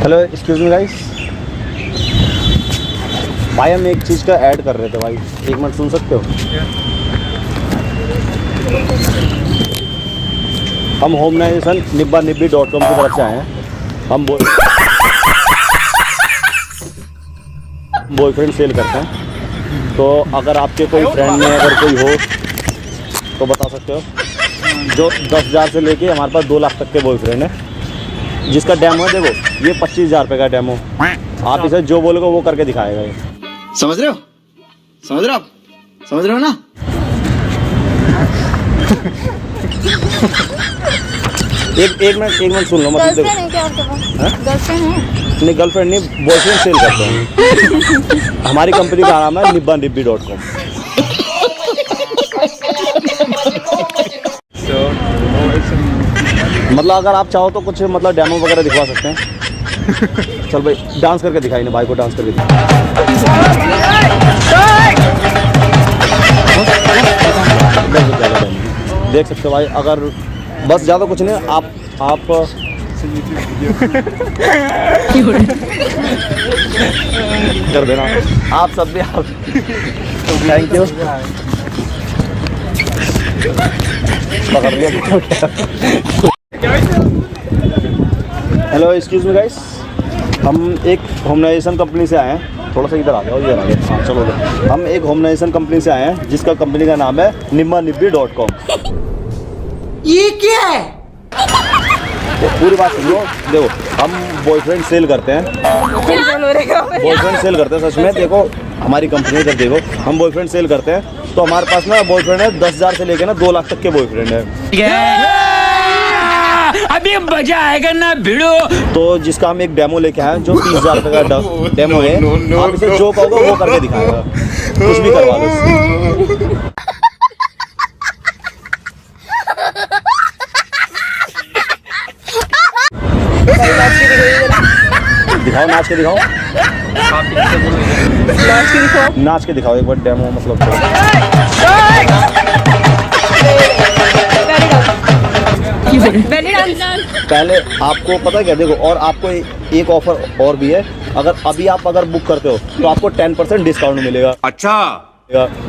Hello excuse me guys, भाई हम एक चीज़ का ऐड कर रहे थे भाई, एक मिनट सुन सकते हो? हम होमनाइजेशन nibba.com की तरफ से आए हैं। हम बॉयफ्रेंड सेल करते हैं, तो अगर आपके कोई फ्रेंड में अगर कोई हो तो बता सकते हो। जो 10,000 से लेके हमारे पास 2 लाख तक के बॉयफ्रेंड है, जिसका डेमो है देखो, ये 25,000 रुपये का डेमो। आप इसे जो बोलोगे वो करके दिखाएगा ये। समझ रहे हो? समझ रहे हो आप? समझ रहे हो ना? एक मिनट सुन लो। मतलब देखो, गर्लफ्रेंड है क्या आपके पास? गर्लफ्रेंड है? नहीं, गर्लफ्रेंड नहीं, बॉयफ्रेंड सेल करते हैं। हमारी कंपनी का नाम है nibba.com। मतलब अगर आप चाहो तो कुछ मतलब डेमो वगैरह दिखवा सकते हैं। चल भाई, डांस करके दिखाई ना, भाई को डांस करके देख सकते हो भाई। अगर बस ज़्यादा कुछ नहीं, आप कर देना आप सब भी। आप थैंक यू, पकड़ लिया। हेलो एक्सक्यूज मी गाइस, हम एक होमनाइजेशन कंपनी से आए हैं। थोड़ा सा इधर आ जाओ, इधर आ जाओ। हाँ चलो, हम एक होमनाइजेशन कंपनी से आए हैं जिसका कंपनी का नाम है nibba.com। ये क्या है? तो पूरी बात सुनो, देखो हम बॉयफ्रेंड सेल करते हैं। बॉयफ्रेंड सेल करते हैं सच में। देखो हमारी कंपनी इधर देखो, हम बॉयफ्रेंड सेल करते हैं। तो हमारे पास ना बॉयफ्रेंड है 10,000 से लेके ना 2 लाख तक के बॉयफ्रेंड है। अभी मजा आएगा ना भिड़ो। तो जिसका हम एक डेमो लेके आए, जो 30,000 रुपये का डेमो है। आप इसे जो कहोगे वो करके दिखाएगा, कुछ भी करवा दो। दिखाओ, नाच के दिखाओ, नाच के दिखाओ एक बार डेमो। मतलब पहले आपको पता है क्या, देखो, और आपको एक ऑफर और भी है। अगर आप बुक करते हो तो आपको 10% डिस्काउंट मिलेगा। अच्छा,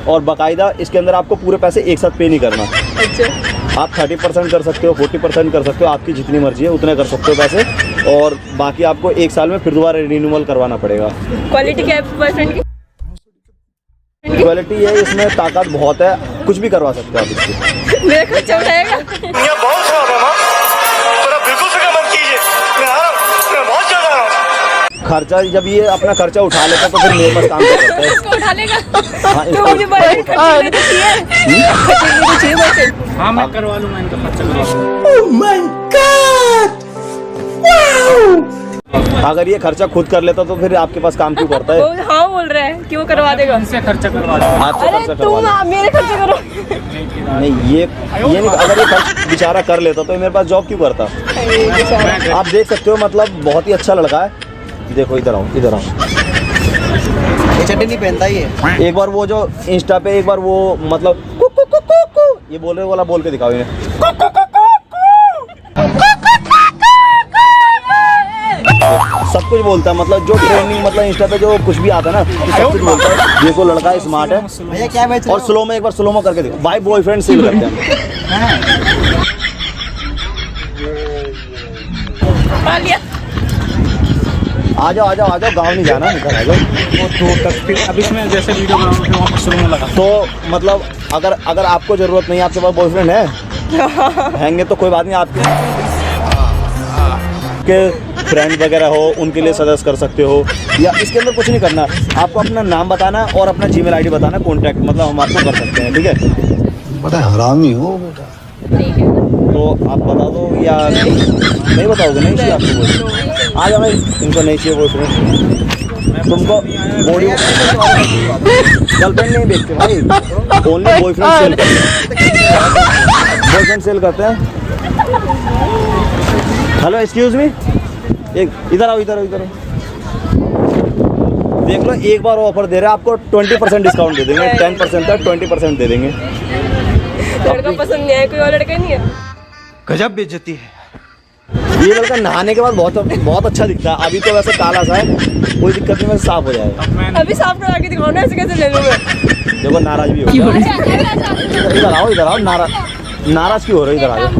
और बाकायदा इसके अंदर आपको पूरे पैसे एक साथ पे नहीं करना। अच्छा। आप 30% कर सकते हो, 40% कर सकते हो, आपकी जितनी मर्जी है उतने कर सकते हो पैसे। और बाकी आपको 1 साल में फिर दोबारा रिन्यूअल करवाना पड़ेगा। क्वालिटी क्या है बॉयफ्रेंड की? क्वालिटी है, इसमें ताकत बहुत है, कुछ भी करवा सकते हो आप इससे। मेरा खर्चा उठाएगा? खर्चा जब ये अपना खर्चा उठा लेता तो फिर मेरे पास काम क्या करता है? इसको उठा लेगा? हाँ, तो मुझे बॉयफ्रेंड खर्चे लिए तो चाहिए। हाँ मैं करवा लूँगा इनका खर्चा करवा। अगर ये खर्चा खुद कर लेता तो फिर आपके पास काम क्यों करता है? हाँ बोल रहा है कि वो करवा देगा। इनसे खर्चा करवा दो। आपसे खर्चा अरे करवा तुम मेरे खर्चे करो। नहीं, ये नहीं, अगर ये खर्च बेचारा कर लेता तो मेरे पास जॉब क्यों करता? आप देख सकते हो, मतलब बहुत ही अच्छा लड़का है। देखो इधर आओ, इधर आओ। ये चड्डी नहीं पहनता ये। एक बार वो जो इंस्टा पे एक बार वो मतलब ये बोल रहे वाला बोल के दिखाओ इन्हें। सब कुछ बोलता है, मतलब जो ट्रेंडिंग, मतलब इंस्टा पे जो कुछ भी आता है ना, सब कुछ बोलता है। देखो लड़का स्मार्ट है। भैया क्या बेच रहे हो? और स्लो में एक बार स्लो में करके देखो भाई, बॉयफ्रेंड सेल करते हैं। आ जाओ गाँव नहीं जाना, इधर आ जाओ। वो 2 तक फिर अब इसमें जैसे वीडियो बनाऊंगा वहाँ पर शुरू में लगा। तो मतलब अगर आपको जरूरत नहीं है, आपके पास बॉयफ्रेंड है हैंगे तो कोई बात नहीं, आपके फ्रेंड वगैरह हो उनके लिए सजेस्ट कर सकते हो। या इसके अंदर कुछ नहीं करना, आपको अपना नाम बताना और अपना जीमेल आईडी बताना, कॉन्टैक्ट मतलब हम आपको कर सकते हैं। ठीक है, बड़ा हरामी हो बेटा। तो आप बता दो या नहीं बताओगे? नहीं चाहिए आपको बॉयफ्रेंड? आ जाओ भाई, इनको नहीं चाहिए बॉयफ्रेंड। तुमको बॉडी गर्लफ्रेंड नहीं बेचते भाई, ओनली बॉयफ्रेंड सेल करते हैं। हेलो एक्सक्यूज मी, एक इधर आओ। देख लो, एक बार ऑफर दे रहे हैं आपको, 20% डिस्काउंट दे देंगे। 10% था, 20% दे देंगे। लड़का पसंद नहीं है, कोई और लड़का नहीं है? गजब बेइज्जती है। ये लड़का नहाने के बाद बहुत बहुत अच्छा दिखता है। अभी तो वैसे काला सा है, कोई दिक्कत नहीं, वैसे साफ हो जाएगा। अब मैं अभी साफ करा के दिखाओ ना, ऐसे कैसे ले लूं मैं? देखो नाराज भी हो गया। इधर आओ नाराज क्यों हो रहे हो? इधर आ जाओ।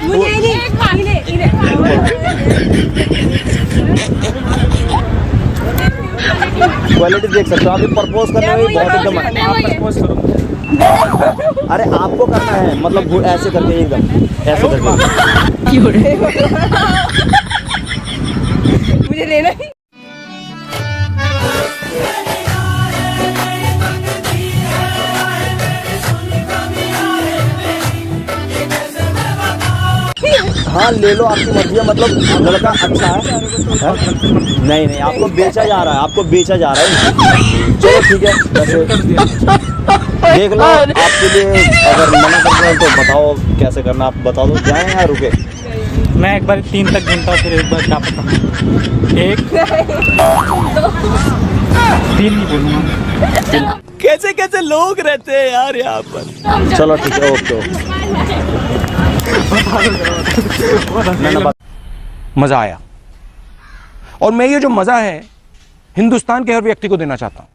मुझे इन्हें क्वालिटी देख सकते हो। अभी प्रपोज करने में भी बहुत एकदम प्रपोज करूँ अरे आपको करना है, मतलब वो ऐसे करके एकदम ऐसे करके। मुझे लेना ही। हाँ ले लो, आपकी मर्जी है। मतलब लड़का अच्छा है? नहीं आपको बेचा जा रहा है, आपको बेचा जा रहा है। चलो ठीक है, वैसे देख लो। आपके लिए अगर मना करते हैं तो बताओ कैसे करना, आप बता दो। जाएं या रुके? मैं एक बार 3 तक गिनता हूँ, फिर एक बार क्या पता 1 3 नहीं बोलूँगा। कैसे कैसे लोग रहते हैं यार यहाँ पर। चलो ठीक है, ओके। मजा आया, और मैं ये जो मजा है हिंदुस्तान के हर व्यक्ति को देना चाहता हूं।